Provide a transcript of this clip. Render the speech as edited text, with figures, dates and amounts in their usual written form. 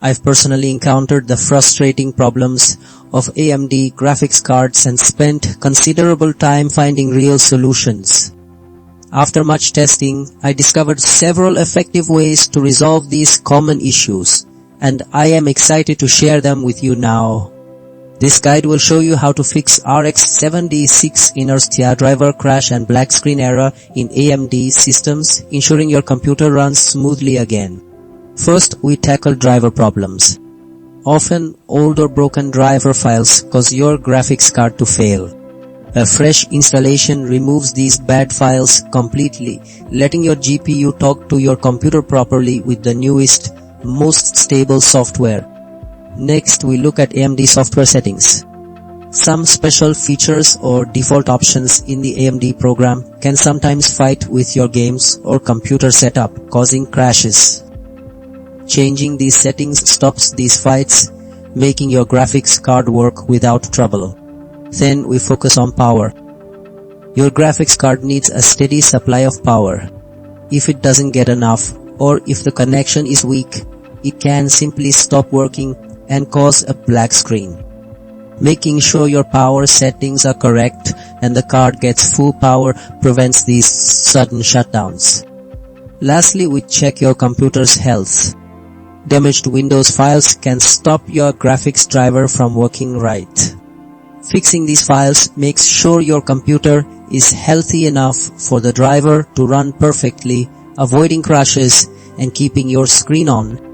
I've personally encountered the frustrating problems of AMD graphics cards and spent considerable time finding real solutions. After much testing, I discovered several effective ways to resolve these common issues, and I am excited to share them with you now. This guide will show you how to fix RX 76 inertia driver crash and black screen error in AMD systems, ensuring your computer runs smoothly again. First, we tackle driver problems. Often, old or broken driver files cause your graphics card to fail. A fresh installation removes these bad files completely, letting your GPU talk to your computer properly with the newest, most stable software. Next, we look at AMD software settings. Some special features or default options in the AMD program can sometimes fight with your games or computer setup, causing crashes. Changing these settings stops these fights, making your graphics card work without trouble. Then we focus on power. Your graphics card needs a steady supply of power. If it doesn't get enough, or if the connection is weak, it can simply stop working and cause a black screen. Making sure your power settings are correct and the card gets full power prevents these sudden shutdowns. Lastly, we check your computer's health. Damaged Windows files can stop your graphics driver from working right. Fixing these files makes sure your computer is healthy enough for the driver to run perfectly, avoiding crashes and keeping your screen on